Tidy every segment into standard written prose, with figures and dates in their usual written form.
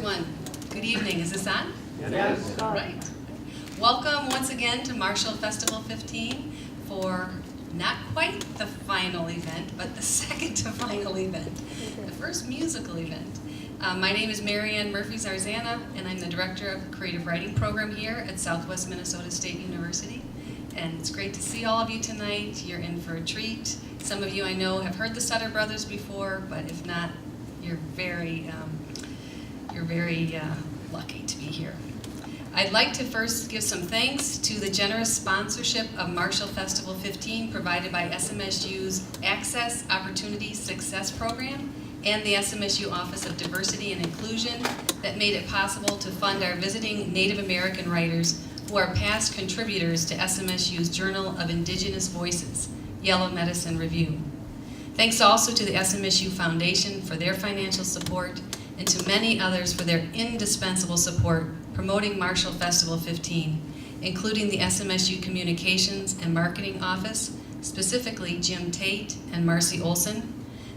everyone. Good evening. Is this on? Yes. All right. Welcome once again to Marshall Festival 15 for not quite the final event, but the second to final event, the first musical event. My name is Marianne Murphy-Zarzana, and I'm the director of the Creative Writing Program here at Southwest Minnesota State University. And it's great to see all of you tonight. You're in for a treat. Some of you I know have heard the Sutter brothers before, but if not, you're very lucky to be here. I'd like to first give some thanks to the generous sponsorship of Marshall Festival 15 provided by SMSU's Access Opportunity Success Program and the SMSU Office of Diversity and Inclusion that made it possible to fund our visiting Native American writers who are past contributors to SMSU's Journal of Indigenous Voices, Yellow Medicine Review. Thanks also to the SMSU Foundation for their financial support and to many others for their indispensable support promoting Marshall Festival 15, including the SMSU Communications and Marketing Office, specifically Jim Tate and Marcy Olson,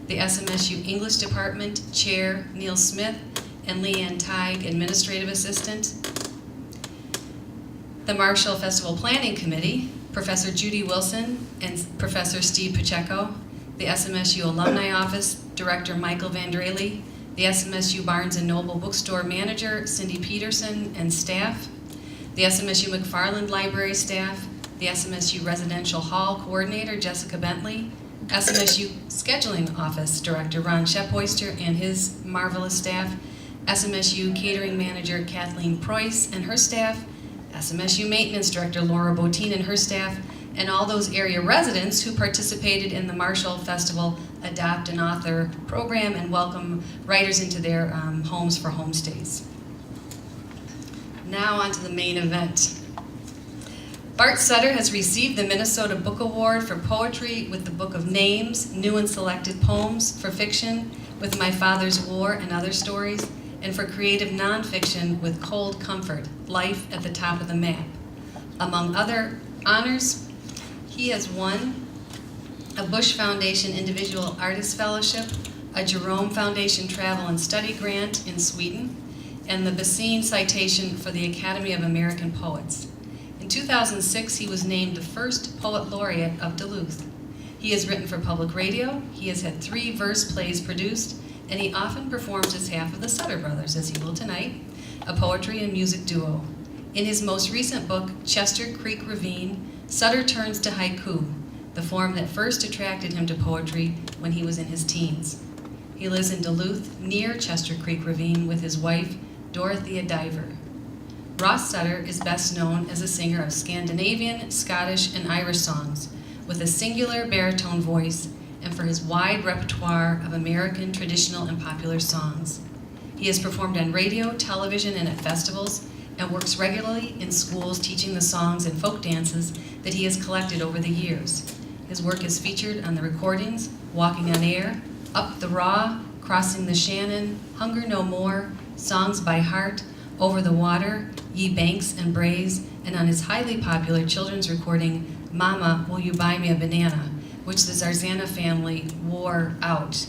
the SMSU English Department Chair Neil Smith and Leanne Teig, Administrative Assistant, the Marshall Festival Planning Committee, Professor Judy Wilson and Professor Steve Pacheco, the SMSU Alumni Office, Director Michael Vandrelli, the SMSU Barnes & Noble Bookstore Manager, Cindy Peterson and staff, the SMSU McFarland Library staff, the SMSU Residential Hall Coordinator, Jessica Bentley, SMSU Scheduling Office Director, Ron Shepoister and his marvelous staff, SMSU Catering Manager, Kathleen Preuss and her staff, SMSU Maintenance Director, Laura Botine and her staff, and all those area residents who participated in the Marshall Festival Adopt an Author program and welcome writers into their homes for homestays. Now on to the main event. Bart Sutter has received the Minnesota Book Award for poetry with the Book of Names, New and Selected Poems, for fiction with My Father's War and Other Stories, and for creative nonfiction with Cold Comfort, Life at the Top of the Map. Among other honors, he has won a Bush Foundation Individual Artist Fellowship, a Jerome Foundation Travel and Study Grant in Sweden, and the Bassine Citation for the Academy of American Poets. In 2006, he was named the first Poet Laureate of Duluth. He has written for public radio, he has had 3 verse plays produced, and he often performs as half of the Sutter brothers, as he will tonight, a poetry and music duo. In his most recent book, Chester Creek Ravine, Sutter turns to haiku, the form that first attracted him to poetry when he was in his teens. He lives in Duluth, near Chester Creek Ravine, with his wife, Dorothea Diver. Ross Sutter is best known as a singer of Scandinavian, Scottish, and Irish songs, with a singular baritone voice, and for his wide repertoire of American traditional and popular songs. He has performed on radio, television, and at festivals, and works regularly in schools teaching the songs and folk dances that he has collected over the years. His work is featured on the recordings Walking on Air, Up the Raw, Crossing the Shannon, Hunger No More, Songs by Heart, Over the Water, Ye Banks and Braes, and on his highly popular children's recording, Mama, Will You Buy Me a Banana, which the Zarzana family wore out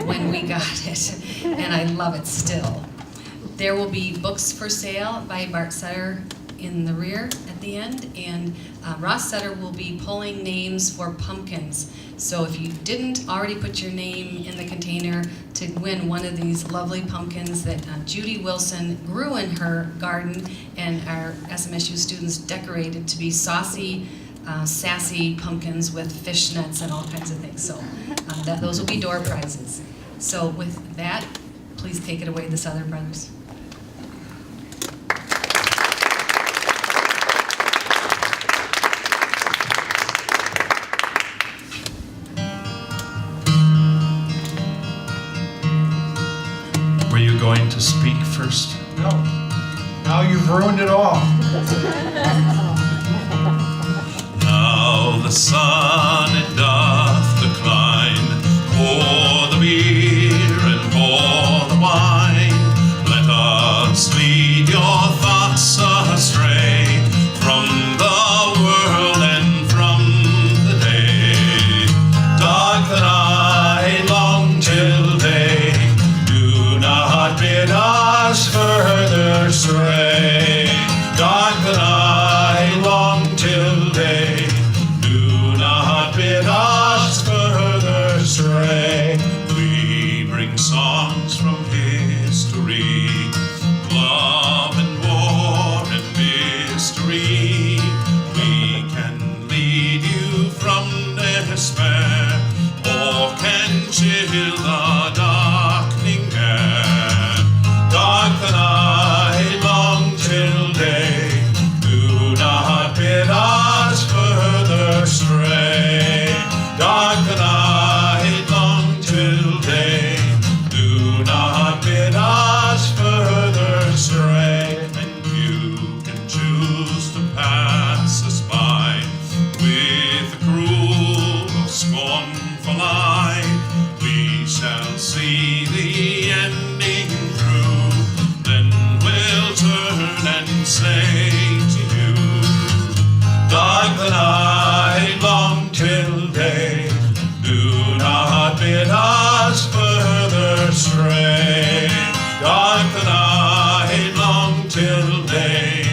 when we got it, and I love it still. There will be books for sale by Bart Sutter in the rear at the end, and Ross Sutter will be pulling names for pumpkins. So if you didn't already put your name in the container to win one of these lovely pumpkins that Judy Wilson grew in her garden and our SMSU students decorated to be saucy, sassy pumpkins with fishnets and all kinds of things. So those will be door prizes. So with that, please take it away, the Sutter brothers. Were you going to speak first? No. Now you've ruined it all. Now the sun it doth decline, pour the beer and pour the wine. Let us lead your thoughts astray from the world and from the day. Dark the night, long till day. Do not bid bid us further stray. Dark the night, long till day. Do not bid us further stray. We bring songs from history, love and war and mystery. We can lead you from despair, or can chill the darkening air. Dark the night, long till day. Do not bid us further stray. Dark the night, long till day. Do not bid us further stray. And you can choose to pass us by with a cruel or scornful eye. We shall see the ending through. Then we'll turn and say to you, dark the night, long till day. Do not bid us further stray. Dark the night, long till day.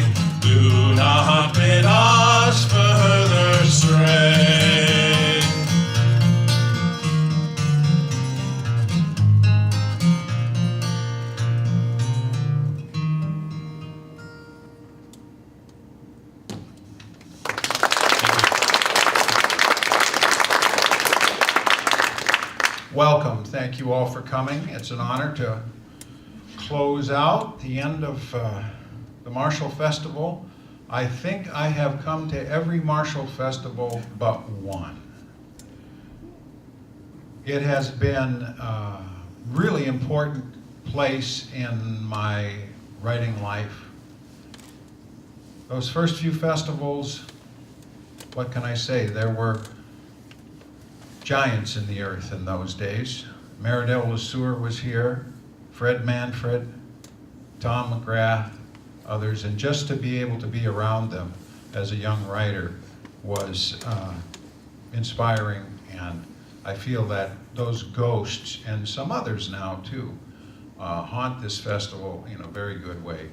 Do not bid us further stray. Welcome. Thank you all for coming. It's an honor to close out the end of the Marshall Festival. I think I have come to every Marshall Festival but one. It has been a really important place in my writing life. Those first few festivals, what can I say? There were giants in the earth in those days. Meridel LeSueur was here, Fred Manfred, Tom Mcgrath, others, and just to be able to be around them as a young writer was inspiring, and I feel that those ghosts, and some others now too, haunt this festival in a very good way.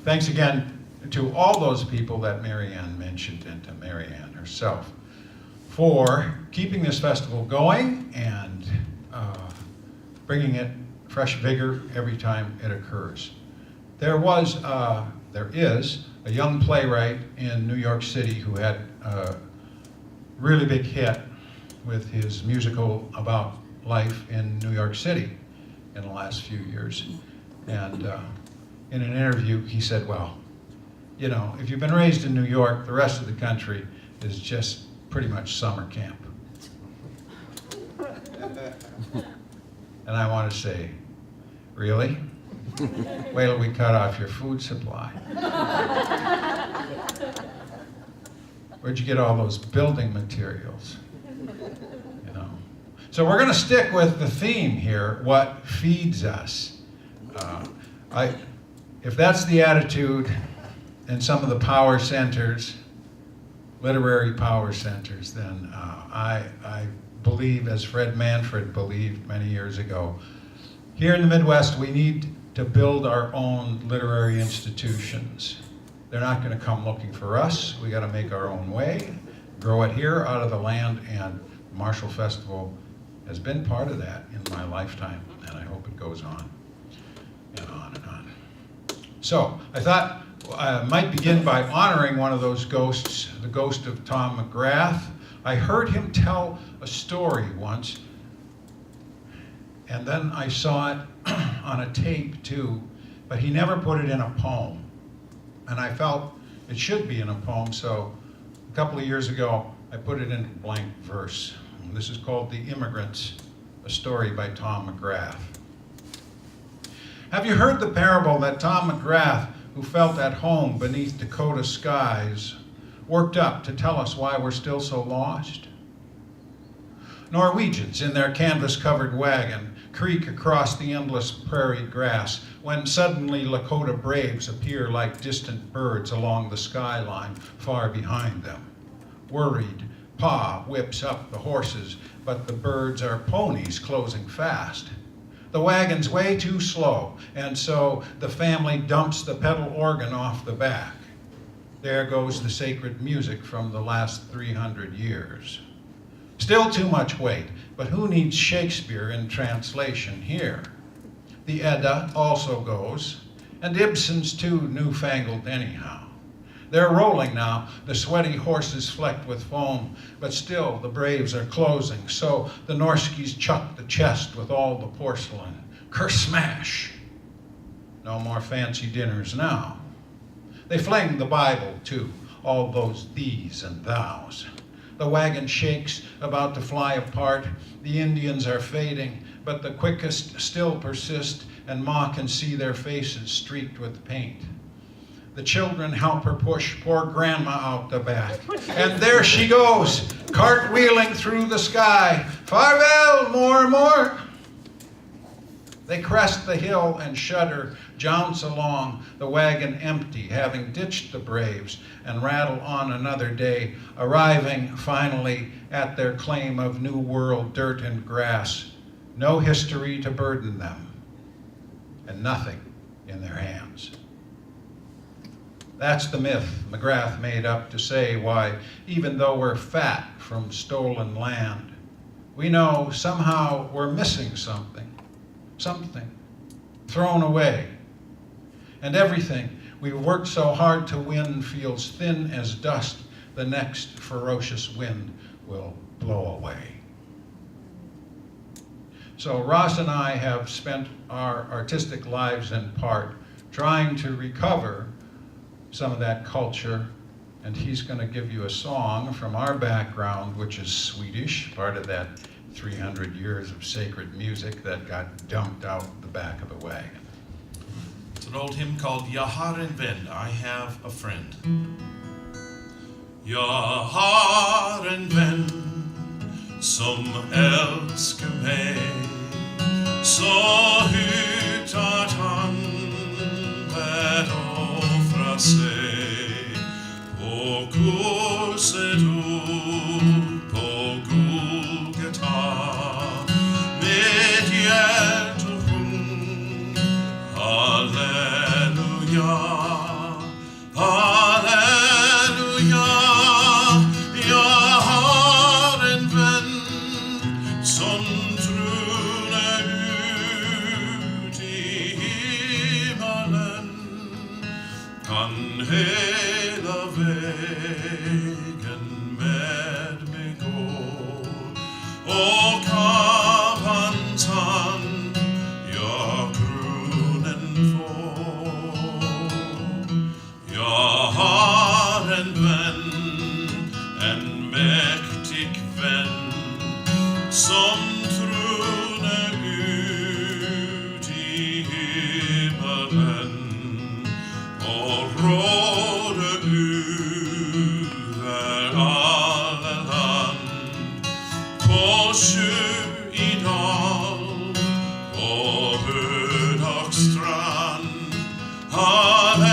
Thanks again to all those people that Mary Ann mentioned, and to Mary Ann herself, for keeping this festival going and bringing it fresh vigor every time it occurs. There is a young playwright in New York City who had a really big hit with his musical about life in New York City in the last few years. And in an interview, he said, well, you know, if you've been raised in New York, the rest of the country is just pretty much summer camp. And I want to say, really? Wait till we cut off your food supply. Where'd you get all those building materials? You know. So we're going to stick with the theme here, what feeds us. If that's the attitude in some of the power centers, literary power centers, then I believe, as Fred Manfred believed many years ago, here in the Midwest we need to build our own literary institutions. They're not going to come looking for us. We got to make our own way, grow it here out of the land, and the Marshall Festival has been part of that in my lifetime, and I hope it goes on and on and on. So I thought I might begin by honoring one of those ghosts, the ghost of Tom Mcgrath. I heard him tell a story once, and then I saw it on a tape too, but he never put it in a poem. And I felt it should be in a poem, so a couple of years ago, I put it in blank verse. And this is called The Immigrants, a story by Tom Mcgrath. Have you heard the parable that Tom Mcgrath, who felt at home beneath Dakota skies, worked up to tell us why we're still so lost? Norwegians in their canvas-covered wagon creak across the endless prairie grass when suddenly Lakota braves appear like distant birds along the skyline far behind them. Worried, Pa whips up the horses, but the birds are ponies closing fast. The wagon's way too slow, and so the family dumps the pedal organ off the back. There goes the sacred music from the last 300 years. Still too much weight, but who needs Shakespeare in translation here? The Edda also goes, and Ibsen's too newfangled anyhow. They're rolling now, the sweaty horses flecked with foam, but still the braves are closing, so the Norskis chuck the chest with all the porcelain. Kersmash! No more fancy dinners now. They fling the Bible too, all those these and thous. The wagon shakes, about to fly apart. The Indians are fading, but the quickest still persist, and Ma can see their faces streaked with paint. The children help her push poor Grandma out the back. And there she goes, cartwheeling through the sky. Farewell, more. They crest the hill and shudder, jounce along, the wagon empty, having ditched the braves, and rattle on another day, arriving finally at their claim of New World dirt and grass. No history to burden them, and nothing in their hands. That's the myth Mcgrath made up to say why, even though we're fat from stolen land, we know somehow we're missing something, thrown away. And everything we've worked so hard to win feels thin as dust the next ferocious wind will blow away. So Ross and I have spent our artistic lives in part trying to recover some of that culture, and he's going to give you a song from our background, which is Swedish, part of that 300 years of sacred music that got dumped out the back of the wagon. It's an old hymn called Jag har en vän, I have a friend. Jag har en vän som älskar mig, så högt att han lät offra sig på korset upp på Golgata. Med hjärtat sjung halleluja, halleluja. Jag har en vän som tronar ut i himmelen, kan hela vägen med mig gå, och av hans hand jag kronen får. Jag har en vän, en mäktig vän, som tronar ut i himmelen och råder över alla land. På sjö i dal, på Hödags strand, halleluja.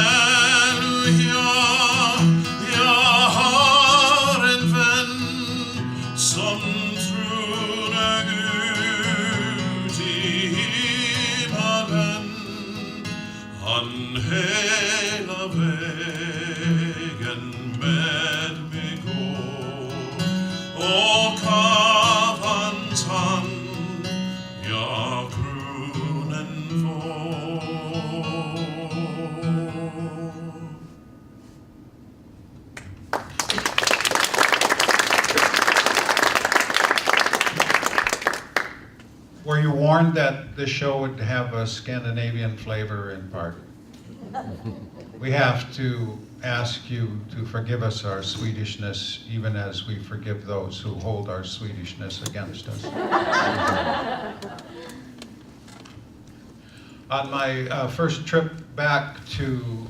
Jag har en vän som tronar ut i himmelen, han hela vägen med mig går, och av hans hand jag kronen får. Were you warned that this show would have a Scandinavian flavor in part? We have to ask you to forgive us our Swedishness, even as we forgive those who hold our Swedishness against us. On my first trip back to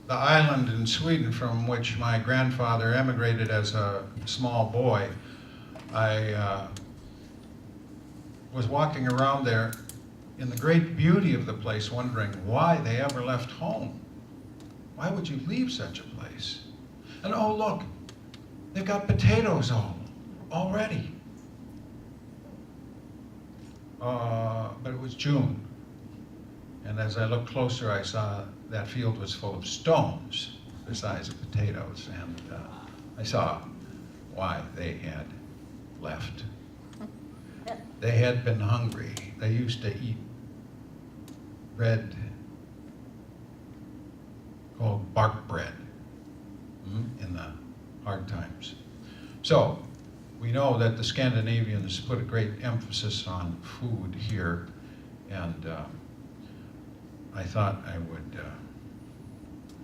the island in Sweden from which my grandfather emigrated as a small boy, I was walking around there in the great beauty of the place, wondering why they ever left home. Why would you leave such a place? And oh, look, they've got potatoes already. but it was June. And as I looked closer, I saw that field was full of stones the size of potatoes, and I saw why they had left. They had been hungry. They used to eat bread called bark bread in the hard times. So we know that the Scandinavians put a great emphasis on food here, and I thought I would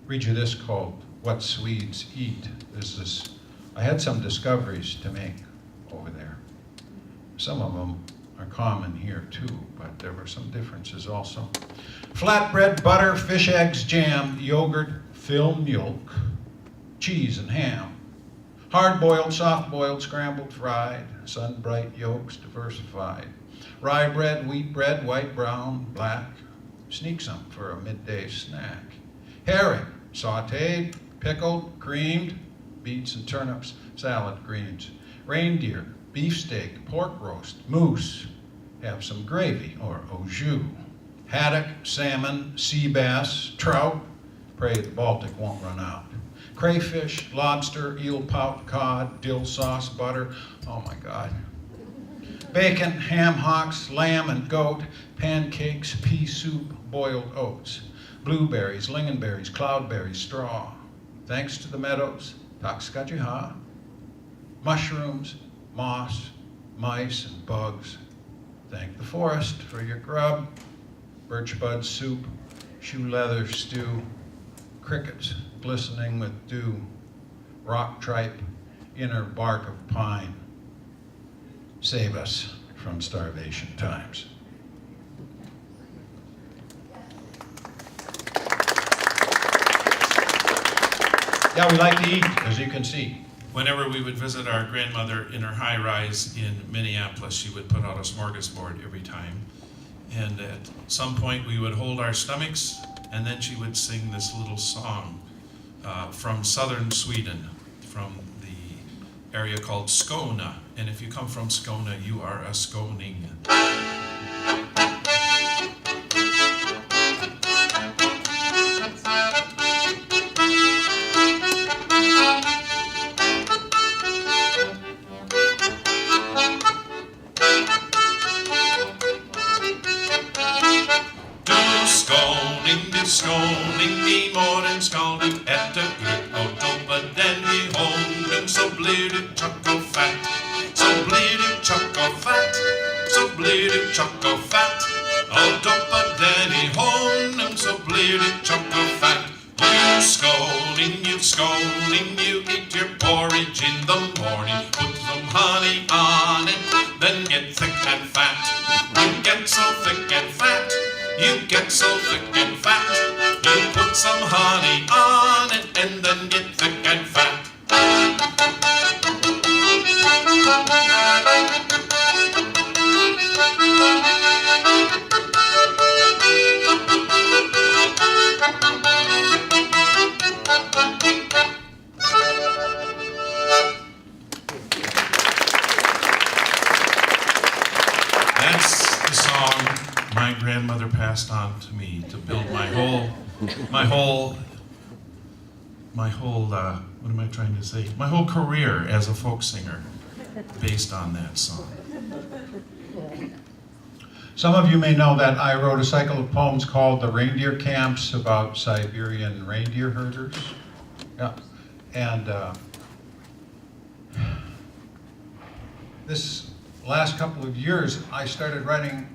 read you this called What Swedes Eat. I had some discoveries to make over there. Some of them are common here too, but there were some differences also. Flatbread, butter, fish, eggs, jam, yogurt, filled milk, cheese and ham. Hard-boiled, soft-boiled, scrambled, fried, sun-bright yolks diversified. Rye bread, wheat bread, white, brown, black. Sneak some for a midday snack. Herring, sautéed, pickled, creamed, beets and turnips, salad greens. Reindeer, beefsteak, pork roast, moose. Have some gravy or au jus. Haddock, salmon, sea bass, trout. Pray the Baltic won't run out. Crayfish, lobster, eel pout, cod, dill sauce, butter. Oh my God. Bacon, ham hocks, lamb and goat, pancakes, pea soup, boiled oats. Blueberries, lingonberries, cloudberries, straw. Thanks to the meadows, takskajiha. Mushrooms, moss, mice and bugs. Thank the forest for your grub. Birch bud soup, shoe leather stew. Crickets glistening with dew. Rock tripe, inner bark of pine. Save us from starvation times. Yeah, we like to eat, as you can see. Whenever we would visit our grandmother in her high-rise in Minneapolis, she would put out a smorgasbord every time. And at some point we would hold our stomachs, and then she would sing this little song from southern Sweden, from the area called Skåne. And if you come from Skåne, you are a Skåning. Skåning i morgenskålen etter grøt og doppe den i hånden, så blir du tjokk og fett. Så blir du tjokk og fett, så blir du tjokk og fett. Og doppe den i hånden, så blir du tjokk og fett. You scolding, you eat your porridge in the morning. Put some honey on it, then get thick and fat. You get so thick and fat, you get so thick and fat. You put some honey on it, and then get thick and fat. That's the song my grandmother passed on to me to build my whole, what am I trying to say? My whole career as a folk singer based on that song. Some of you may know that I wrote a cycle of poems called The Reindeer Camps about Siberian reindeer herders. Yeah. And this last couple of years, I started writing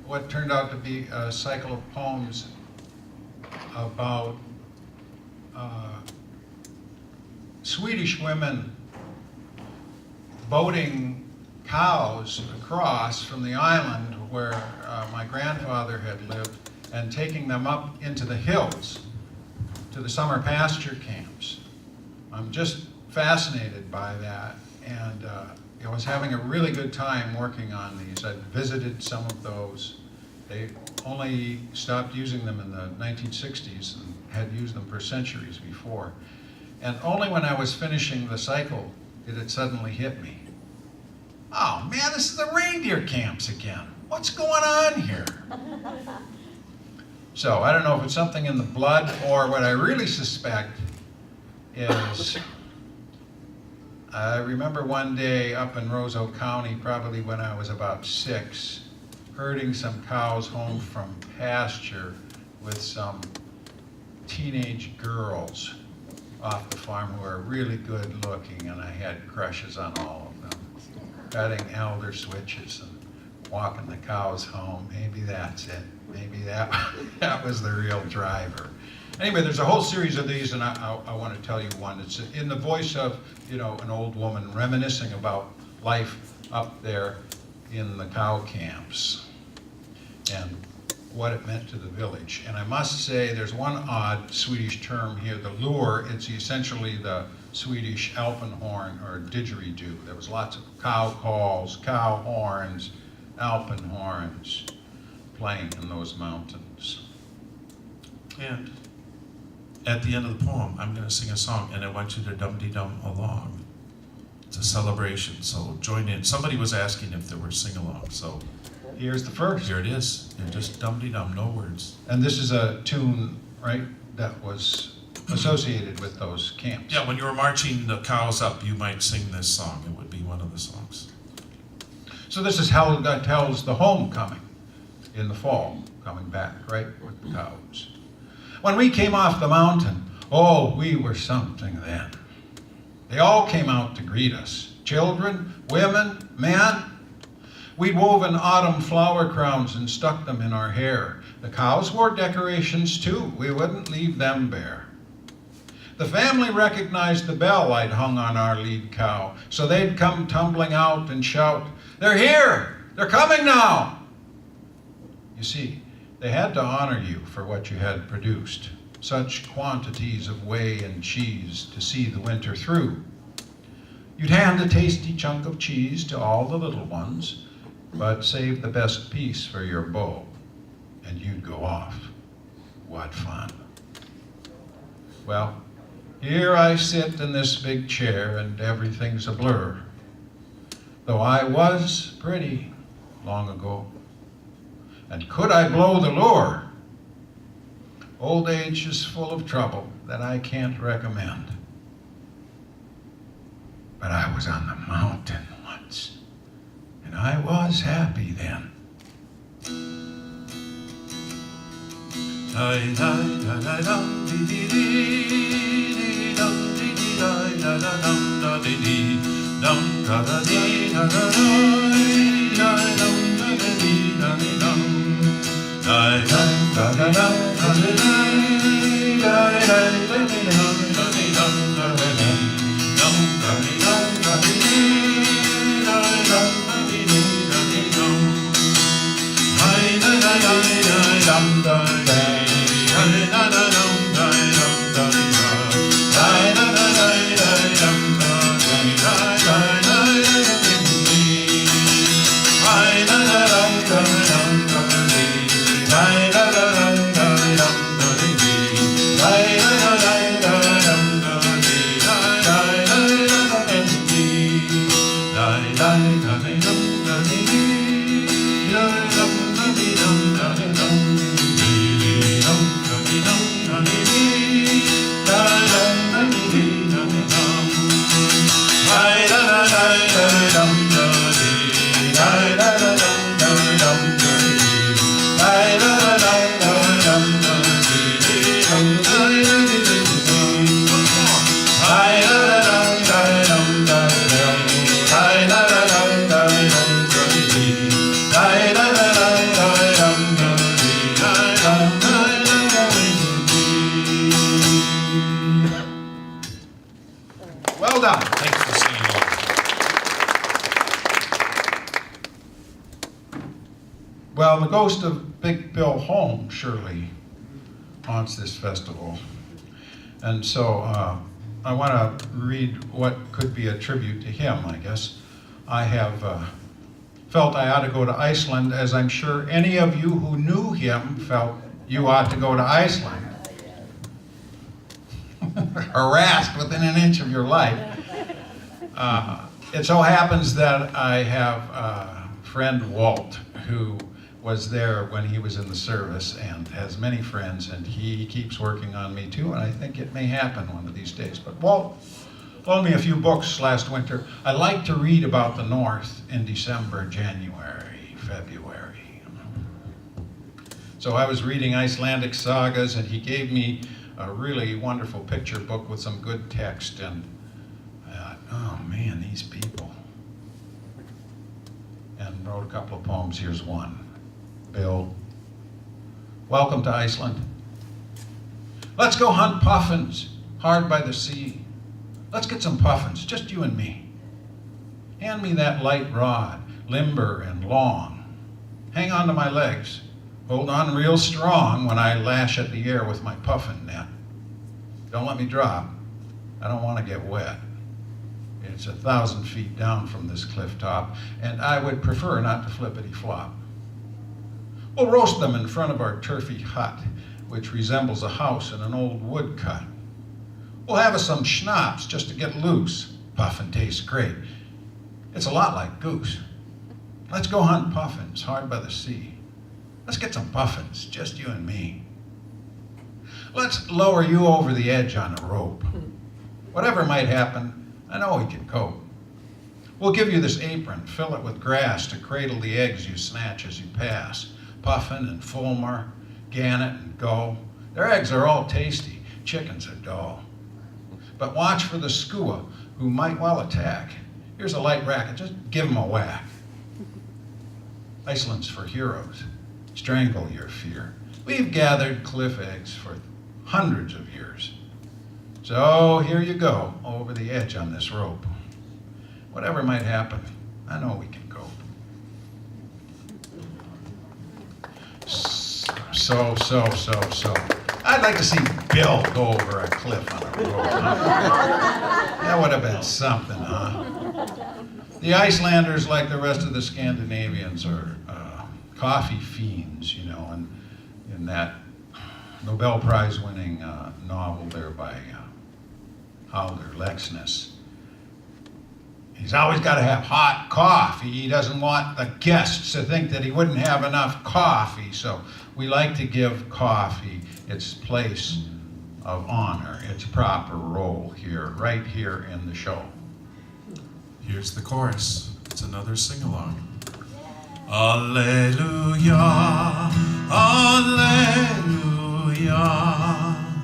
what turned out to be a cycle of poems about Swedish women boating cows across from the island where my grandfather had lived and taking them up into the hills to the summer pasture camps. I'm just fascinated by that, and I was having a really good time working on these. I'd visited some of those. They only stopped using them in the 1960s and had used them for centuries before. And only when I was finishing the cycle did it suddenly hit me. Oh man, this is the reindeer camps again. what's going on here? So I don't know if it's something in the blood, or what I really suspect is, I remember one day up in Roseau County, probably when I was about 6, herding some cows home from pasture with some teenage girls off the farm who are really good looking, and I had crushes on all of them. Cutting elder switches and walking the cows home. Maybe that's it. Maybe that was the real driver. Anyway, there's a whole series of these, and I want to tell you one. It's in the voice of, you know, an old woman reminiscing about life up there in the cow camps and what it meant to the village. And I must say, there's one odd Swedish term here, the lure. It's essentially the Swedish alpenhorn or didgeridoo. There was lots of cow calls, cow horns, alpenhorns playing in those mountains. And at the end of the poem, I'm going to sing a song, and I want you to dum-de-dum along. It's a celebration, so join in. Somebody was asking if there were sing-alongs, so Here's the first. here it is. And just dum-de-dum, no words. And this is a tune, right, that was associated with those camps. Yeah, when you were marching the cows up, you might sing this song. It would be one of the songs. So this is how God tells the homecoming in the fall, coming back, right, with the cows. When we came off the mountain, oh, we were something then. They all came out to greet us, children, women, men. We'd woven autumn flower crowns and stuck them in our hair. The cows wore decorations too. We wouldn't leave them bare. The family recognized the bell I'd hung on our lead cow, so they'd come tumbling out and shout, "They're here! They're coming now!" You see, they had to honor you for what you had produced, such quantities of whey and cheese to see the winter through. You'd hand a tasty chunk of cheese to all the little ones, but save the best piece for your beau, and you'd go off. What fun. Well, here I sit in this big chair and everything's a blur, though I was pretty long ago. And could I blow the lure? Old age is full of trouble that I can't recommend. But I was on the mountain once, and I was happy then. Well done. Thanks for singing along. Well, the ghost of Big Bill Holmes surely haunts this festival. And so I want to read what could be a tribute to him, I guess. I have felt I ought to go to Iceland, as I'm sure any of you who knew him felt you ought to go to Iceland. Harassed within an inch of your life. It so happens that I have a friend, Walt, who was there when he was in the service and has many friends, and he keeps working on me too, and I think it may happen one of these days. But Walt loaned me a few books last winter. I like to read about the North in December, January, February. So I was reading Icelandic sagas, and he gave me a really wonderful picture book with some good text, and I thought, oh man, these people. And wrote a couple of poems. Here's one. Bill, welcome to Iceland. Let's go hunt puffins hard by the sea. Let's get some puffins, just you and me. Hand me that light rod, limber and long. Hang on to my legs. Hold on real strong when I lash at the air with my puffin net. Don't let me drop. I don't want to get wet. It's 1,000 feet down from this cliff top, and I would prefer not to flippity-flop. We'll roast them in front of our turfy hut, which resembles a house in an old woodcut. We'll have us some schnapps just to get loose. Puffin tastes great. It's a lot like goose. Let's go hunt puffins hard by the sea. Let's get some puffins, just you and me. Let's lower you over the edge on a rope. Whatever might happen, I know we can cope. We'll give you this apron, fill it with grass to cradle the eggs you snatch as you pass. Puffin and fulmar, gannet and gull. Their eggs are all tasty, chickens are dull. But watch for the skua, who might well attack. Here's a light racket, just give 'em a whack. Iceland's for heroes, strangle your fear. We've gathered cliff eggs for hundreds of years. So here you go, over the edge on this rope. Whatever might happen, I know we can cope. So. I'd like to see Bill go over a cliff on a rope. Huh? That would have been something, huh? The Icelanders, like the rest of the Scandinavians, are coffee fiends, you know, and in that Nobel Prize winning novel there by Halldor Laxness. He's always got to have hot coffee. He doesn't want the guests to think that he wouldn't have enough coffee. So we like to give coffee its place of honor, its proper role here, right here in the show. Here's the chorus. It's another sing-along. Alleluia, Alleluia.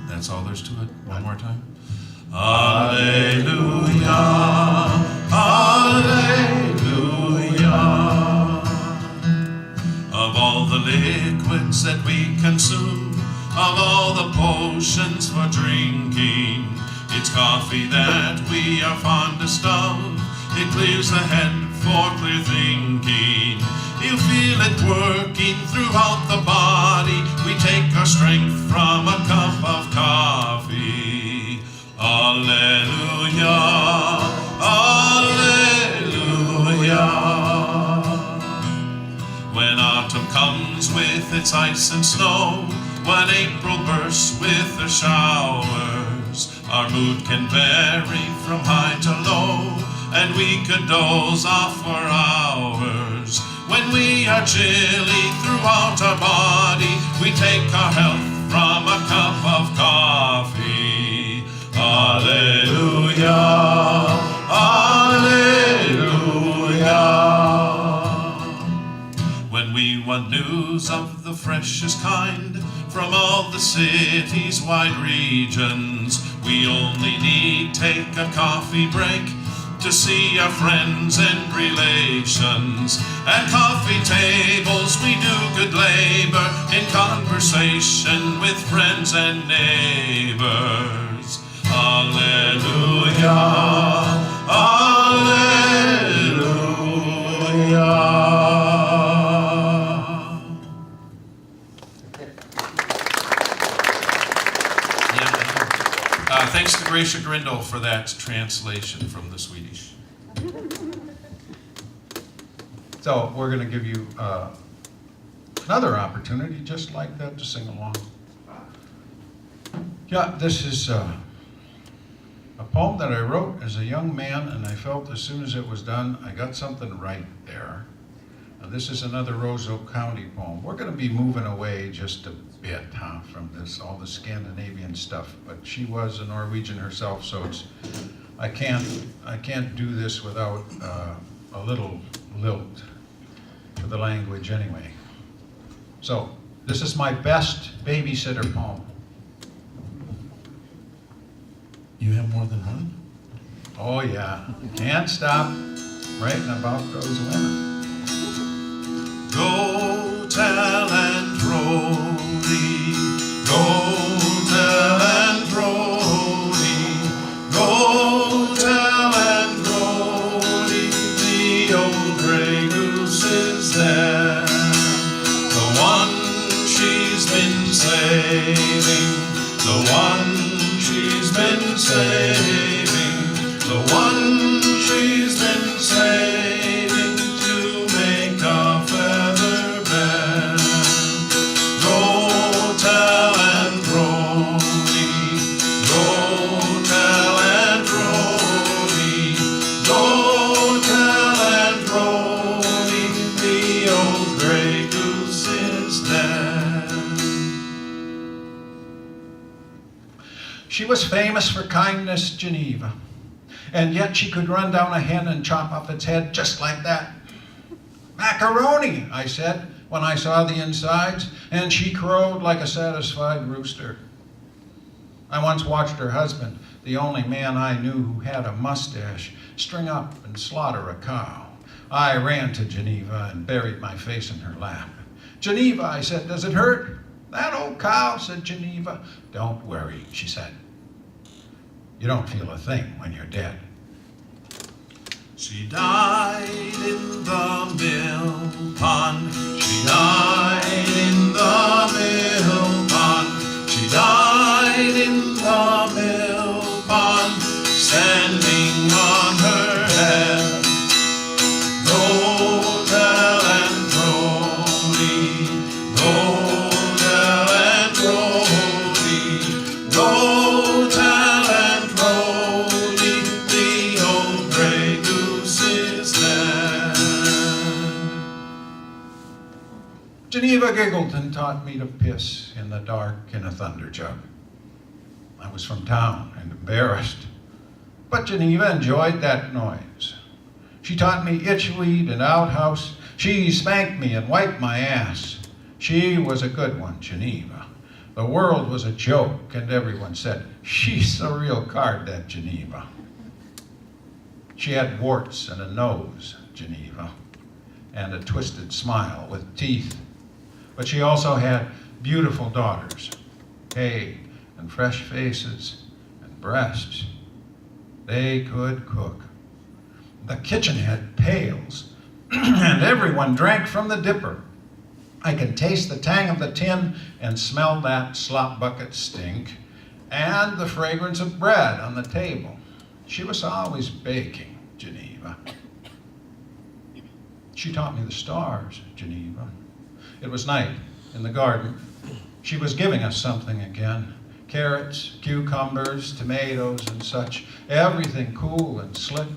That's all there's to it. One more time. Alleluia, Alleluia. Of all the liquids that we consume, of all the potions for drinking, it's coffee that we are fondest of. It clears the head for clear thinking. You feel it working throughout the body. We take our strength from a cup of coffee. Alleluia, Alleluia. When autumn comes with its ice and snow, when April bursts with her showers, our mood can vary from high to low, and we could doze off for hours. When we are chilly throughout our body, we take our health from a cup of coffee. Alleluia, Alleluia. When we want news of the freshest kind from all the city's wide regions, we only need take a coffee break to see our friends and relations. At coffee tables we do good labor in conversation with friends and neighbors. Alleluia, Alleluia. Thanks to Gracia Grindle for that translation from the Swedish. So we're going to give you another opportunity just like that to sing along. Yeah, this is a poem that I wrote as a young man, and I felt as soon as it was done, I got something right there. Now, this is another Roseau County poem. We're going to be moving away just a bit from this, all the Scandinavian stuff. But she was a Norwegian herself, so I can't do this without a little lilt to the language anyway. So this is my best babysitter poem. You have more than one? Oh yeah, can't stop writing about those women. Go tell and Rody, go tell and Rody, go tell and Rody, the old gray goose is there. The one she's been saving, the one she's been saving, the one she's been saving to make a feather bed. Go tell and Rody, go tell and Rody, go tell and Rody, the old gray goose is dead. She was famous for kindness, Geneva. And yet she could run down a hen and chop off its head just like that. Macaroni, I said, when I saw the insides, and she crowed like a satisfied rooster. I once watched her husband, the only man I knew who had a mustache, string up and slaughter a cow. I ran to Geneva and buried my face in her lap. Geneva, I said, does it hurt? That old cow, said Geneva. Don't worry, she said. You don't feel a thing when you're dead. She died in the mill pond. She died in the mill pond. She died in the mill pond, standing on her head. Go tell and Rody, go tell and Rody, go tell and Rody, the old gray goose is dead. Geneva giggled and taught me to piss in the dark in a thunder jug. I was from town and embarrassed, but Geneva enjoyed that noise. She taught me itchweed and outhouse. She spanked me and wiped my ass. She was a good one, Geneva. The world was a joke, and everyone said, she's a real card, that Geneva. She had warts and a nose, Geneva, and a twisted smile with teeth. But she also had beautiful daughters, hay and fresh faces and breasts. They could cook. The kitchen had pails, and everyone drank from the dipper. I could taste the tang of the tin and smell that slop bucket stink and the fragrance of bread on the table. She was always baking, Geneva. She taught me the stars, Geneva. It was night in the garden. She was giving us something again. Carrots, cucumbers, tomatoes, and such. Everything cool and slick.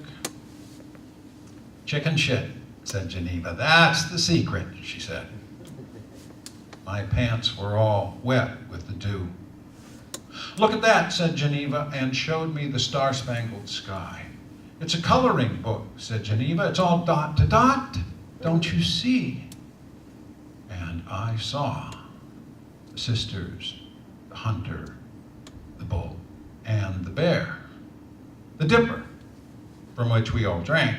Chicken shit, said Geneva. That's the secret, she said. My pants were all wet with the dew. Look at that, said Geneva, and showed me the star-spangled sky. It's a coloring book, said Geneva. It's all dot to dot. Don't you see? And I saw the sisters, the hunter, the bull, and the bear, the dipper, from which we all drank.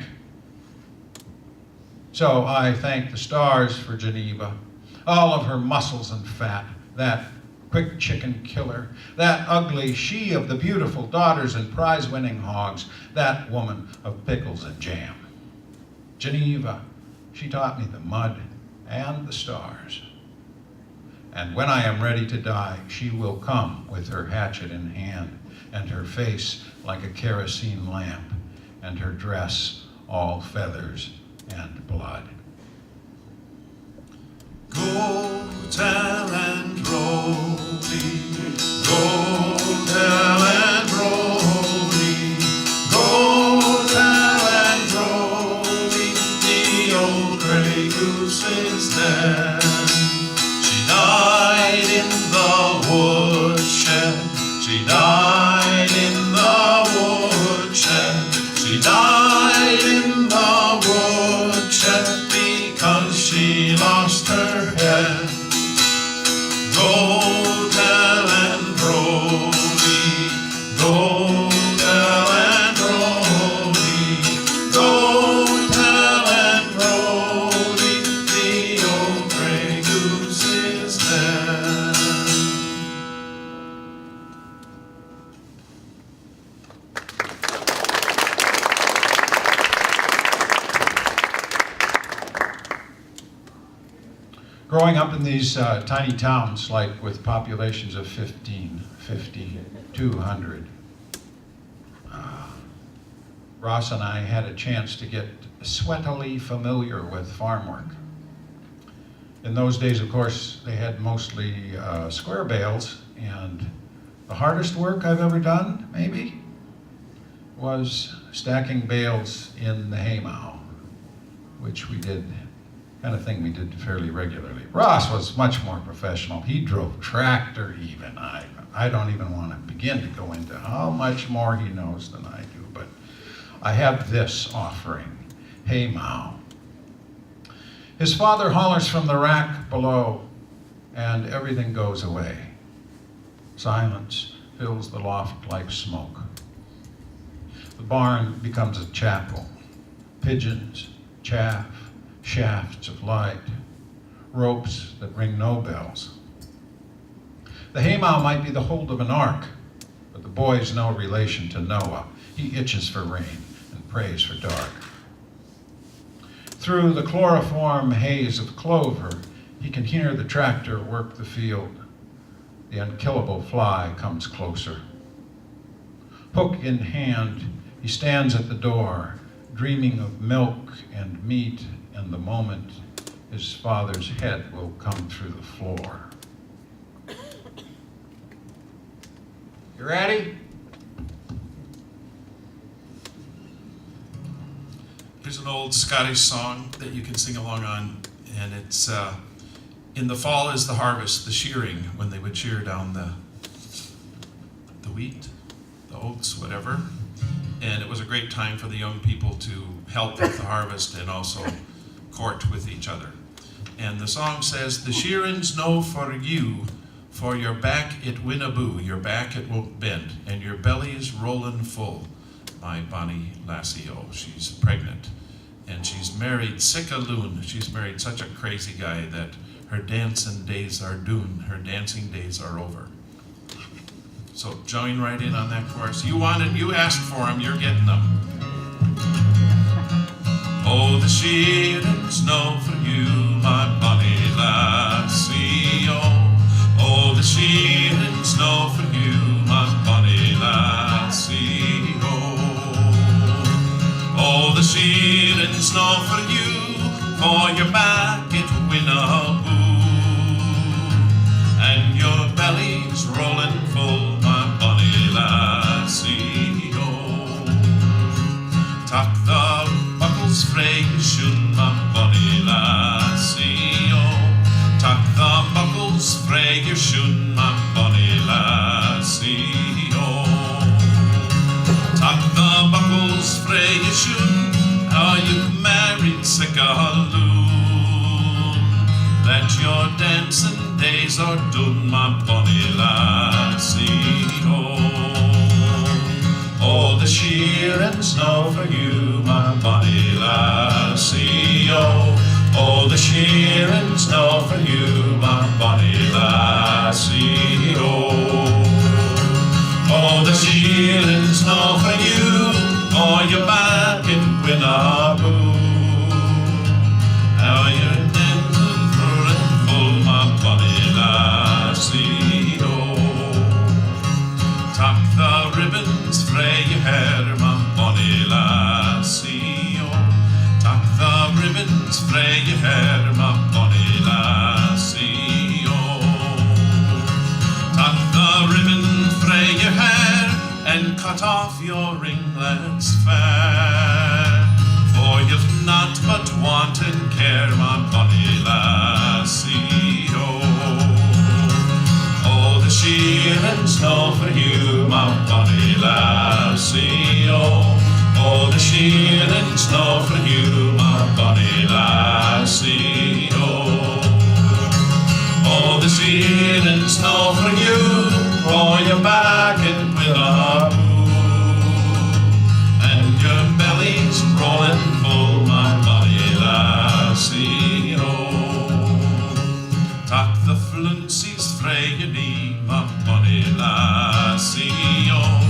So I thank the stars for Geneva, all of her muscles and fat, that quick chicken killer, that ugly she of the beautiful daughters and prize-winning hogs, that woman of pickles and jam. Geneva, she taught me the mud and the stars. And when I am ready to die, she will come with her hatchet in hand, and her face like a kerosene lamp, and her dress all feathers and blood. Go tell and Rody, go tell and Rody, go tell and Rody, the old gray goose Growing up in these tiny towns, like with populations of 15, 50, 200, Ross and I had a chance to get sweatily familiar with farm work. In those days, of course, they had mostly square bales, and the hardest work I've ever done, maybe, was stacking bales in the haymow, which we did, kind of thing we did fairly regularly. Ross was much more professional. He drove tractor even. I don't even want to begin to go into how much more he knows than I do, but I have this offering, haymow. His father hollers from the rack below, and everything goes away. Silence fills the loft like smoke. The barn becomes a chapel. Pigeons, chaff, shafts of light, ropes that ring no bells. The haymow might be the hold of an ark, but the boy's no relation to Noah. He itches for rain and prays for dark. Through the chloroform haze of clover, he can hear the tractor work the field. The unkillable fly comes closer. Hook in hand, he stands at the door, dreaming of milk and meat and the moment his father's head will come through the floor. You ready? Here's an old Scottish song that you can sing along on, and it's in the fall is the harvest, the shearing, when they would shear down the wheat, the oats, whatever. And it was a great time for the young people to help with the harvest and also court with each other. And the song says, "The shearin's no for you, for your back it winna boo, your back it won't bend, and your belly's rollin' full. My bonny lassie, oh, she's pregnant, and she's married sick a loon. She's married such a crazy guy that her dancing days are done, her dancing days are over." So join right in on that chorus. You wanted, you asked for them, you're getting them. Oh, the shearin's no for you, my bonny lassie, oh, the shearin's no for you, my bonny lassie, oh, the shearin's no for you, for your back it winna boo, and your belly's rolling full, my bonny lassie, oh. Tuck the buckles frae your shoon, my bonny lassie, oh. Tuck the buckles frae your shoon, my bonny lassie, oh. Tuck the buckles frae your shoon, how you've married sick a loon, that your dancing days are done, my bonny lassie, oh. Oh, the shearin's no for you, my bonny lassie, oh. Oh, the shearin's no for you, my bonny lassie, oh. Oh, the shearin's no for you, for your back it winna boo, how you're dancing through and full, my bonny lassie, oh. Tuck the ribbons frae your hair, my bonny lassie, oh. Tuck the ribbons frae your hair, my bonny lassie, oh. Tuck the ribbon frae your hair, and cut off your ringlets fair, for you've not but want and care, my bonny lassie, oh. Oh, the shearin's no for you, my bonny lassie, oh. Oh, the shearin's no for you, my bonny lassie, oh. Oh, the shearin's no for you, for your back it winna boo, and your belly's rolling full, my bonny lassie, oh. Tuck the flounces frae your knee, my bonny lassie, oh.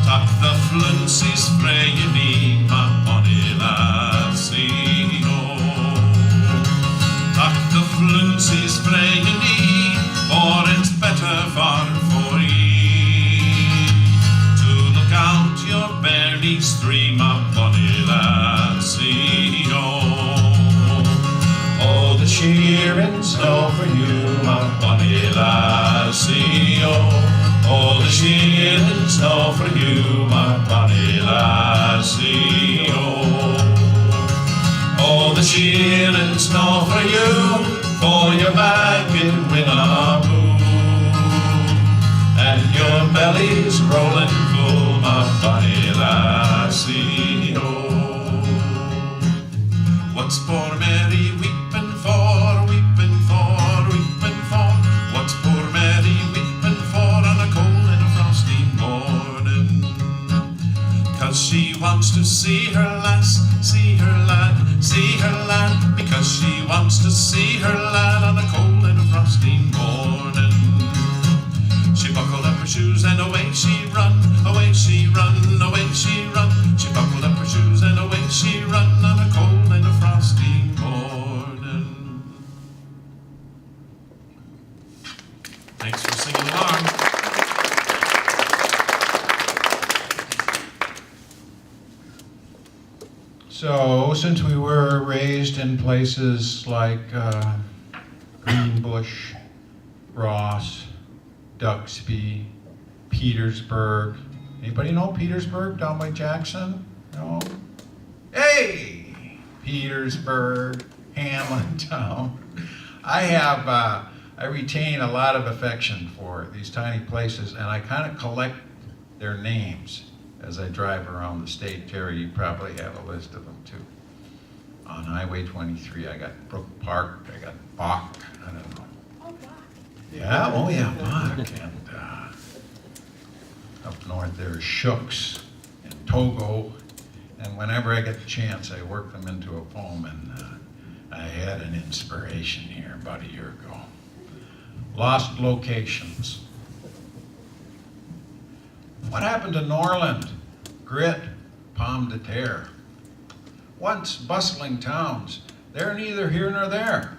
Tuck the flounces frae your knee, my bonny lassie, oh. Tuck the flounces these three, my bonny lassie, oh, the shearing snow for you, my bonny lassie, oh, the shearing snow for you, my bonny lassie, oh, the shearing snow for you, for your back in Winnaboo, and your belly's rolling full, my bonny lassie, what's poor Mary weeping for, weeping for, weeping for? What's poor Mary weeping for on a cold and a frosty morning? 'Cause she wants to see her lass, see her lad, see her lad, because she wants to see her lad on a cold and a frosty morning. She buckled up her shoes and away she run, away she run, away she run. She buckled up her shoes and away she run on a cold and a frosty morning. Thanks for singing along. So, since we were raised in places like Greenbush, Ross, Duxby, Petersburg. Anybody know Petersburg down by Jackson? No? Hey! Petersburg, Hamlintown. I retain a lot of affection for these tiny places, and I kind of collect their names as I drive around the state. Terry, you probably have a list of them too. On Highway 23, I got Brook Park, I got Bach, I don't know. Yeah, oh yeah, Bach, and up north there's Shooks and Togo, and whenever I get the chance, I work them into a poem, and I had an inspiration here about a year ago. Lost Locations. What happened to Norland, Grit, Pomme de Terre? Once bustling towns, they're neither here nor there.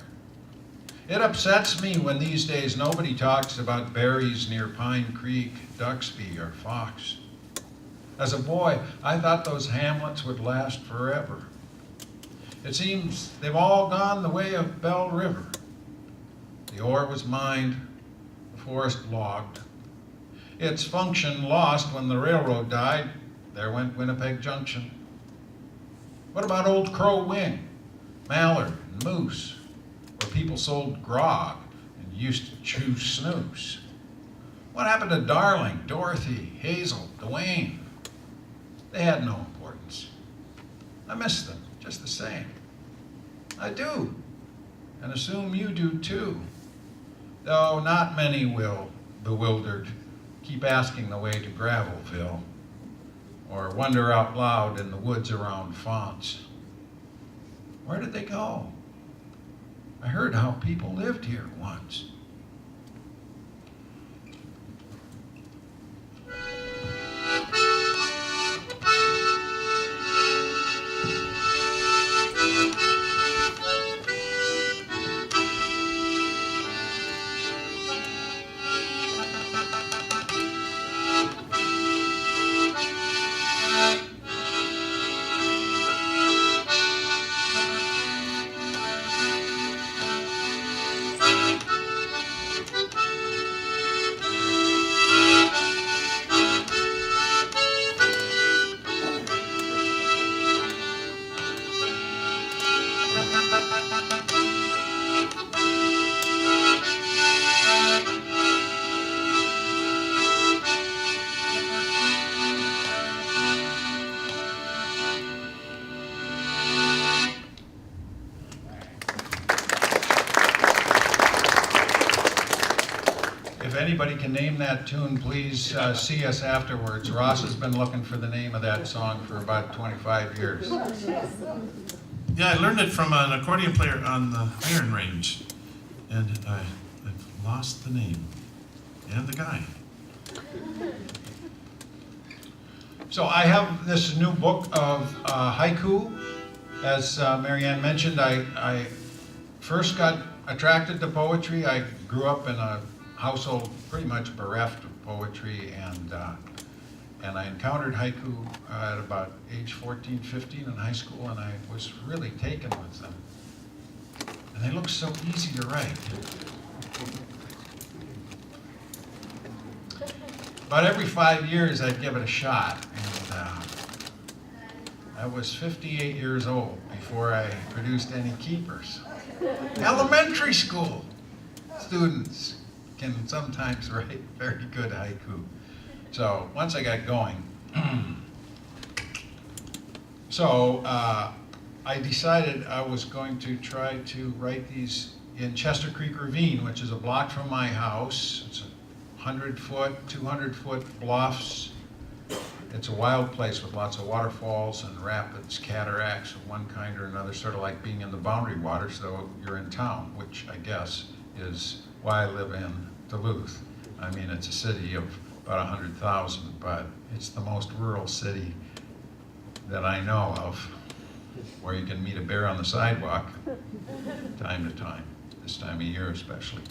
It upsets me when these days nobody talks about berries near Pine Creek, Duxby, or Fox. As a boy, I thought those hamlets would last forever. It seems they've all gone the way of Bell River. The ore was mined, the forest logged. Its function lost when the railroad died. There went Winnipeg Junction. What about Old Crow Wing, Mallard, and Moose, where people sold grog and used to chew snooze? What happened to Darling, Dorothy, Hazel, Dwayne? They had no importance. I miss them just the same. I do, and assume you do too. Though not many will, bewildered, keep asking the way to Gravelville, or wonder out loud in the woods around Fonts. Where did they go? I heard how people lived here once. If anybody can name that tune, please see us afterwards. Ross has been looking for the name of that song for about 25 years. Yeah, I learned it from an accordion player on the Iron Range, and I've lost the name and the guy. So I have this new book of haiku. As Marianne mentioned, I first got attracted to poetry. I grew up in a household pretty much bereft of poetry, and And I encountered haiku at about age 14, 15 in high school, and I was really taken with them. And they look so easy to write. About every 5 years, I'd give it a shot. And I was 58 years old before I produced any keepers. Elementary school students can sometimes write very good haiku. So once I got going, I decided I was going to try to write these in Chester Creek Ravine, which is a block from my house. It's 100-foot, 200-foot bluffs. It's a wild place with lots of waterfalls and rapids, cataracts of one kind or another, sort of like being in the boundary waters, though you're in town, which I guess is why I live in Duluth. I mean, it's a city of about 100,000, but it's the most rural city that I know of, where you can meet a bear on the sidewalk time to time, this time of year especially.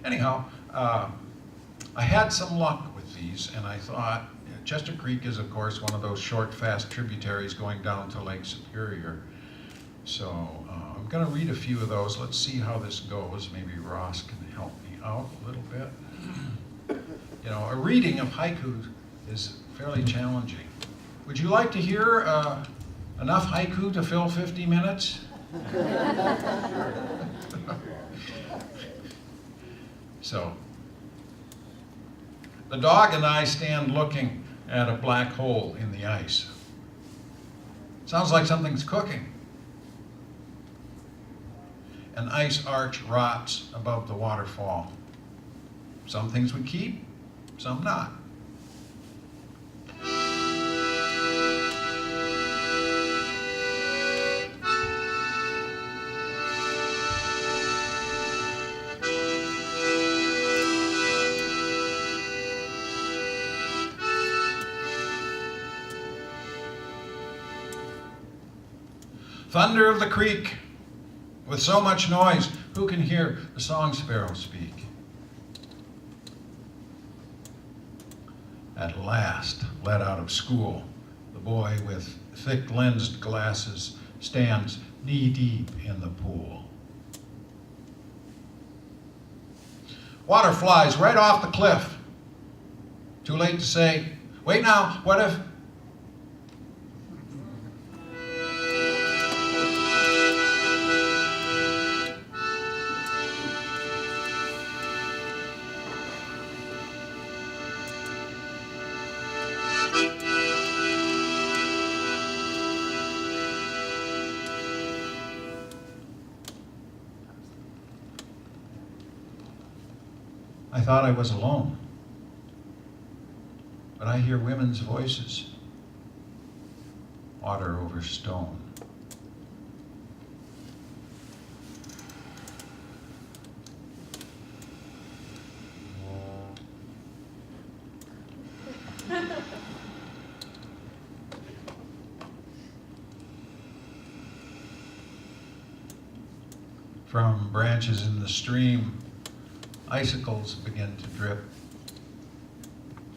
Anyhow, I had some luck with these, and I thought, Chester Creek is, of course, one of those short, fast tributaries going down to Lake Superior. So I'm going to read a few of those. Let's see how this goes. Maybe Ross can help me out a little bit. You know, a reading of haiku is fairly challenging. Would you like to hear enough haiku to fill 50 minutes? So, the dog and I stand looking at a black hole in the ice. Sounds like something's cooking. An ice arch rots above the waterfall. Some things we keep, some not. Thunder of the creek, with so much noise, who can hear the song sparrow speak? At last, let out of school, the boy with thick-lensed glasses stands knee-deep in the pool. Water flies right off the cliff. Too late to say, wait now, what if? I thought I was alone, but I hear women's voices, water over stone. From branches in the stream, icicles begin to drip.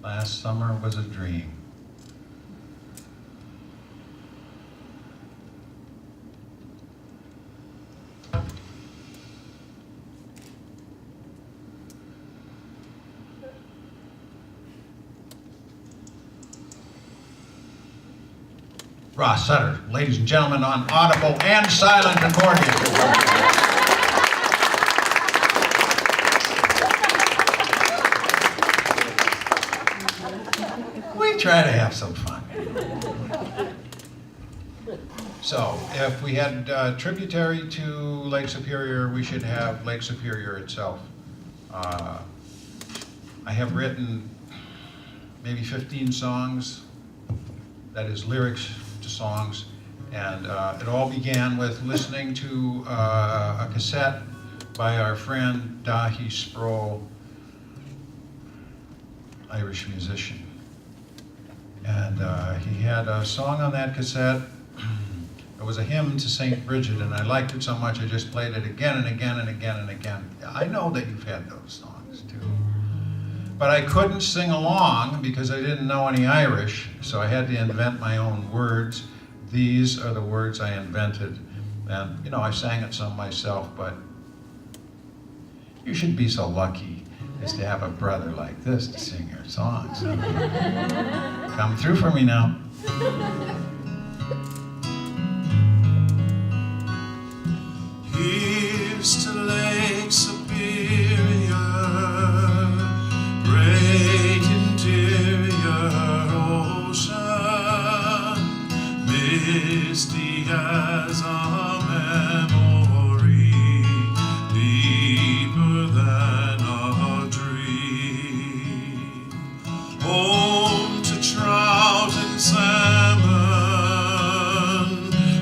Last summer was a dream. Ross Sutter, ladies and gentlemen, on audible and silent accordion. We try to have some fun. So, if we had tributary to Lake Superior, we should have Lake Superior itself. I have written maybe 15 songs, that is lyrics to songs, and it all began with listening to a cassette by our friend Dahi Sproul, Irish musician. And he had a song on that cassette. It was a hymn to St. Bridget, and I liked it so much I just played it again and again and again and again. I know that you've had those songs too. But I couldn't sing along because I didn't know any Irish, so I had to invent my own words. These are the words I invented. And, you know, I sang it some myself, but you should be so lucky as to have a brother like this to sing your songs. Come through for me now. Here's to Lake Superior, great interior ocean, misty as a memory, deeper than a dream. Home to trout and salmon,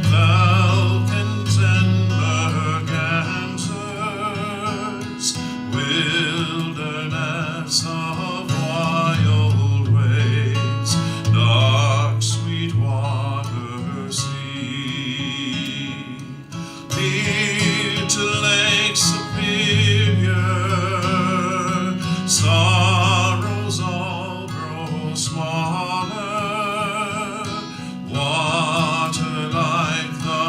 falcons and mergansers, wilderness of wild ways, dark sweet water sea. Near to Lake Superior, sorrows all grow smaller, water like the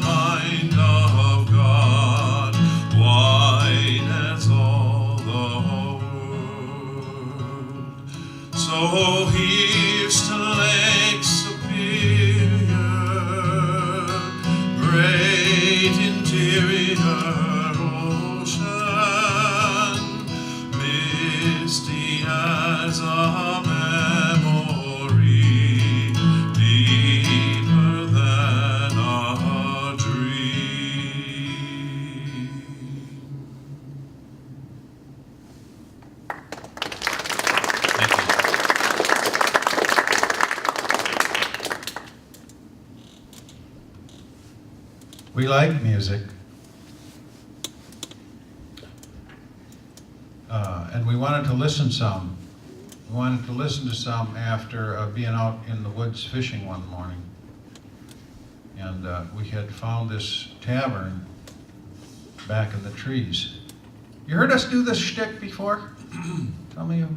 mind of God, wide as all the world. So here's to Lake Superior, great interior ocean, misty as a memory, deeper than a dream. Thank you. We like music. And we wanted to listen some. We wanted to listen to some after being out in the woods fishing one morning. And we had found this tavern back in the trees. You heard us do this shtick before? Some of you?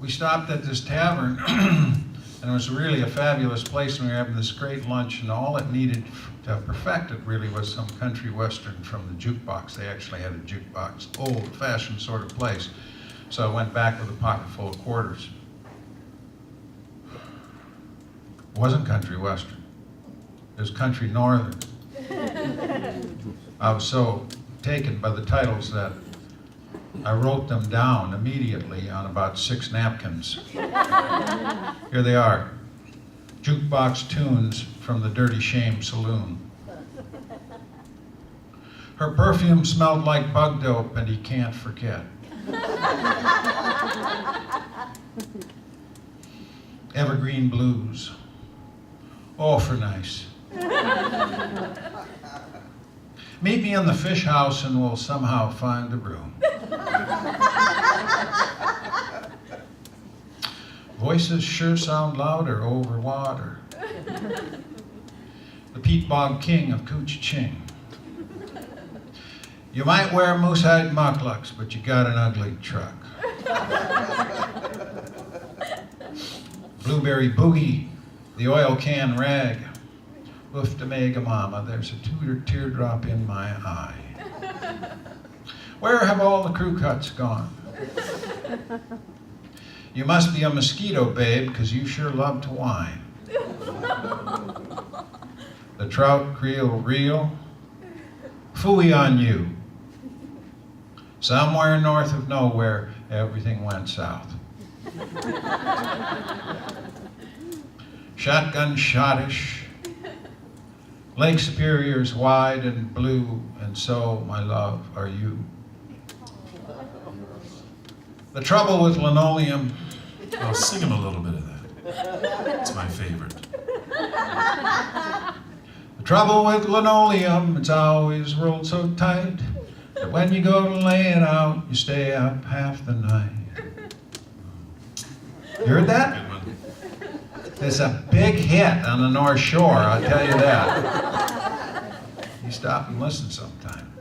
We stopped at this tavern, and it was really a fabulous place, and we were having this great lunch, and all it needed to perfect it really was some country western from the jukebox. They actually had a jukebox, old-fashioned sort of place. So I went back with a pocket full of quarters. It wasn't country western. It was country northern. I was so taken by the titles that I wrote them down immediately on about 6 napkins. Here they are. Jukebox tunes from the Dirty Shame Saloon. Her perfume smelled like bug dope, and he can't forget. Evergreen blues. Oh, for nice. Meet me in the fish house and we'll somehow find the room. Voices sure sound louder over water. The Peat Bog King of Coochie-Ching. You might wear moose-hide mucklucks, but you got an ugly truck. Blueberry boogie, the oil can rag. Woof to mega mama, there's a teardrop in my eye. Where have all the crew cuts gone? You must be a mosquito, babe, because you sure love to whine. The trout creel reel. Phooey on you. Somewhere north of nowhere, everything went south. Shotgun shottish. Lake Superior's wide and blue, and so, my love, are you. The trouble with linoleum. I'll sing him a little bit of that. It's my favorite. The trouble with linoleum, it's always rolled so tight that when you go to lay it out, you stay up half the night. You heard that? Good one. It's a big hit on the North Shore, I'll tell you that. You stop and listen sometime.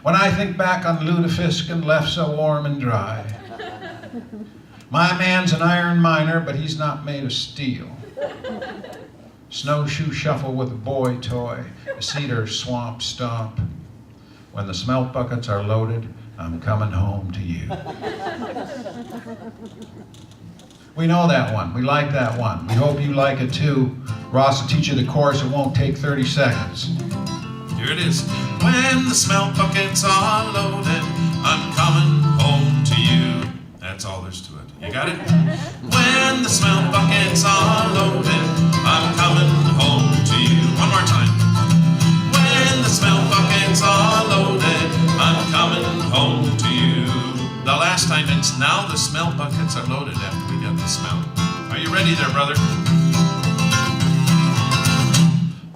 When I think back on lutefisk and left so warm and dry. My man's an iron miner, but he's not made of steel. Snowshoe shuffle with a boy toy, a cedar swamp stomp. When the smelt buckets are loaded, I'm coming home to you. We know that one. We like that one. We hope you like it too. Ross will teach you the chorus. It won't take 30 seconds. Here it is. When the smelt buckets are loaded, I'm coming home to you. That's all there's to it. You got it? When the smelt buckets are loaded, I'm coming home to you. One more time. When the smelt buckets are loaded, I'm coming home to you. The last time it's now the smelt buckets are loaded after we get the smelt. Are you ready there, brother?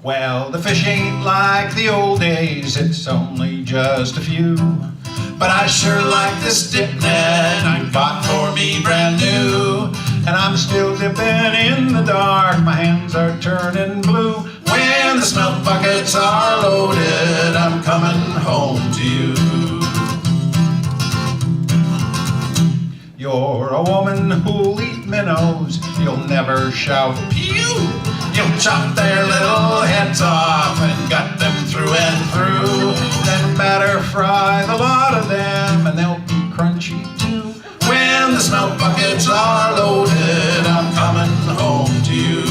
Well, the fish ain't like the old days, it's only just a few. But I sure like this dip net I bought for me brand new. And I'm still dipping in the dark, my hands are turning blue. When the smelt buckets are loaded, I'm coming home to you. You're a woman who'll eat minnows, you'll never shout pew. You'll chop their little heads off and gut them through and through. Then batter fry the lot of them and they'll be crunchy too. When the smelt buckets are loaded, I'm coming home to you.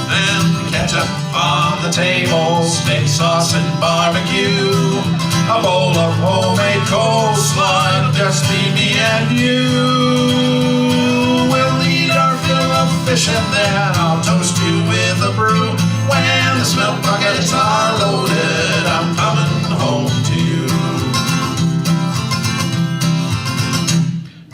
And ketchup on the table, steak sauce and barbecue. A bowl of homemade coleslaw, it'll just be me and you. We'll eat our fill of fish and then I'll toast you with a brew. When the smelt buckets are loaded, I'm coming home to you.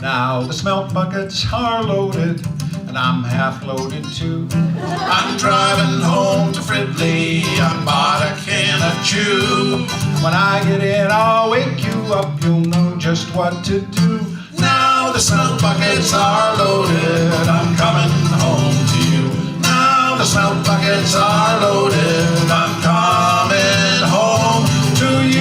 Now the smelt buckets are loaded, and I'm half loaded too. I'm driving home to Fridley, I bought a can of chew. When I get in, I'll wake you up, you'll know just what to do. Now the smelt buckets are loaded, I'm coming home to you. Now the smelt buckets are loaded, I'm coming home to you.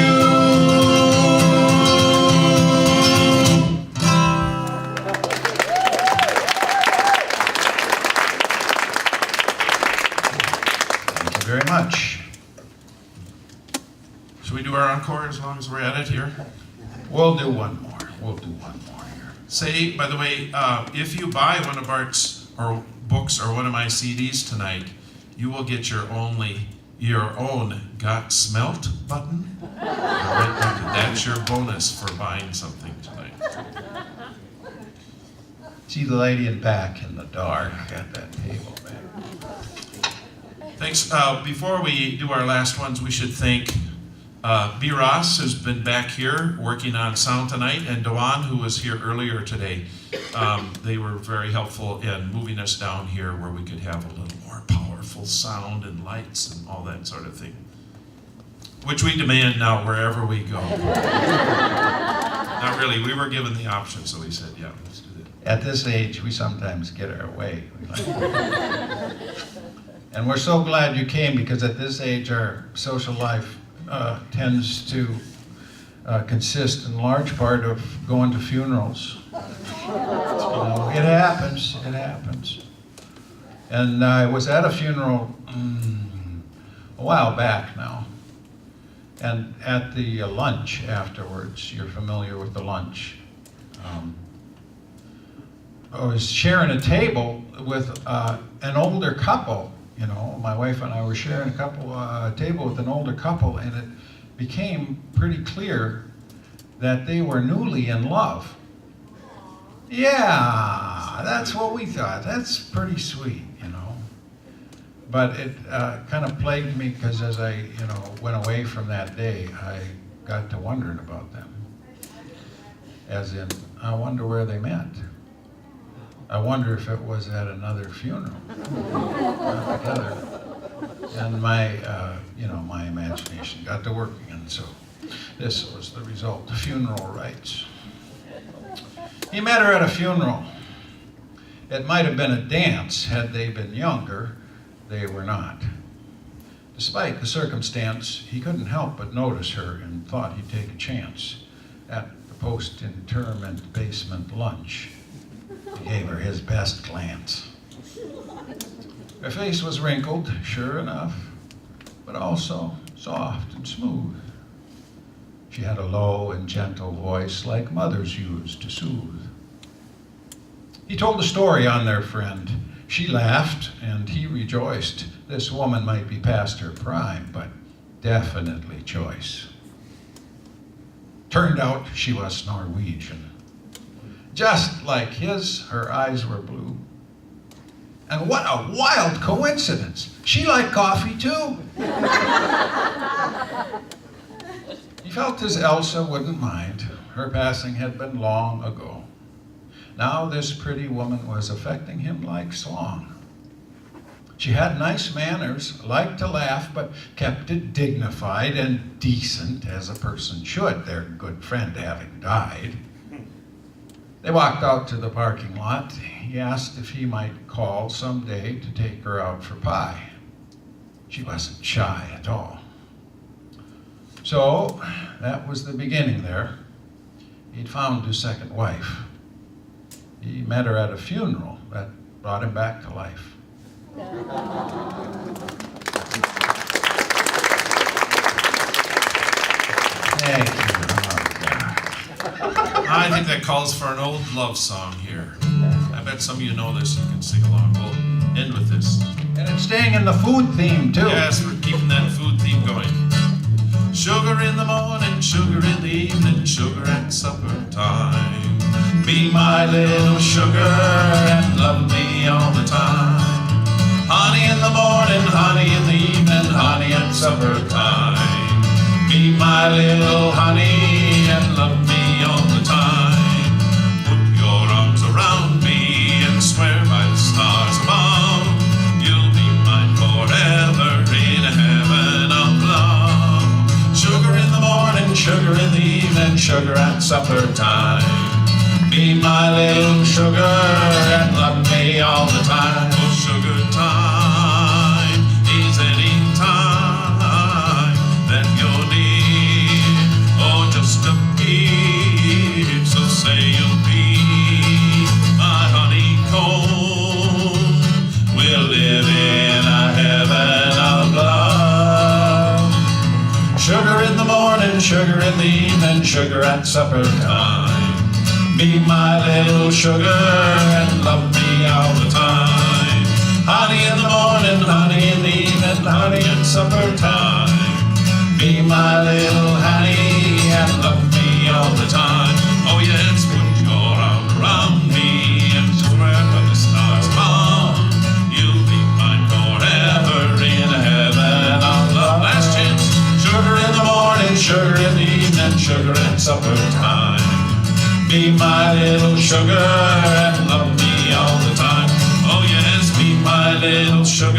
Thank you very much. Should we do our encore as long as we're at it here? We'll do one more. We'll do one more here. Say, by the way, if you buy one of Bart's or books or one of my CDs tonight, you will get your own Got Smelt button. That's your bonus for buying something tonight. See the lady in back in the dark at that table back. Thanks. Before we do our last ones, we should thank B. Ross, who's been back here working on sound tonight, and Dewan, who was here earlier today. They were very helpful in moving us down here where we could have a little more powerful sound and lights and all that sort of thing, which we demand now wherever we go. Not really. We were given the option, so we said, yeah, let's do that. At this age, we sometimes get our way. And we're so glad you came, because at this age, our social life tends to consist in large part of going to funerals. It happens, it happens. And I was at a funeral a while back now, and at the lunch afterwards, you're familiar with the lunch, I was sharing a table with an older couple. You know, my wife and I were sharing a table with an older couple, and it became pretty clear that they were newly in love. Yeah, that's what we thought. That's pretty sweet, you know. But it kind of plagued me, because as I, went away from that day, I got to wondering about them. As in, I wonder where they met. I wonder if it was at another funeral. Together. And my, my imagination got to working, and so this was the result. The funeral rites. He met her at a funeral. It might have been a dance had they been younger. They were not. The Despite the circumstance, he couldn't help but notice her and thought he'd take a chance. At the post-interment basement lunch, he gave her his best glance. Her face was wrinkled, sure enough, but also soft and smooth. She had a low and gentle voice like mothers use to soothe. He told a story on their friend. She laughed and he rejoiced. This woman might be past her prime, but definitely choice. Turned out she was Norwegian. Just like his, her eyes were blue. And what a wild coincidence! She liked coffee too. He felt his Elsa wouldn't mind. Her passing had been long ago. Now this pretty woman was affecting him like song. She had nice manners, liked to laugh, but kept it dignified and decent as a person should, their good friend having died. They walked out to the parking lot. He asked if he might call someday to take her out for pie. She wasn't shy at all. So that was the beginning there. He'd found his second wife. He met her at a funeral that brought him back to life. Thank you. I think that calls for an old love song here. I bet some of you know this and can sing along. We'll end with this. And it's staying in the food theme, too. Yes, we're keeping that food theme going. Sugar in the morning, sugar in the evening, sugar at supper time. Be my little sugar and love me all the time. Honey in the morning, honey in the evening, honey at supper time. Be my little honey and love me all the time. Put your arms around me and swear by the stars above, you'll be mine forever in heaven of love. Sugar in the morning, sugar in the evening, sugar at supper time. Be my little sugar and love me all the time. Oh, sugar time is any time that you'll need. Oh, just a piece, so say you'll be my honeycomb. We'll live in a heaven of love. Sugar in the morning, sugar in the evening, sugar at supper time. Be my little sugar and love me all the time. Honey in the morning, honey in the evening, honey at supper time. Be my little honey and love me all the time. Oh yes, put your arm around me and swear by the stars above, you'll be mine forever in heaven of love. Last chance. Sugar in the morning, sugar in the evening, sugar at supper time. Be my little sugar and love me all the time. Oh yes, be my little sugar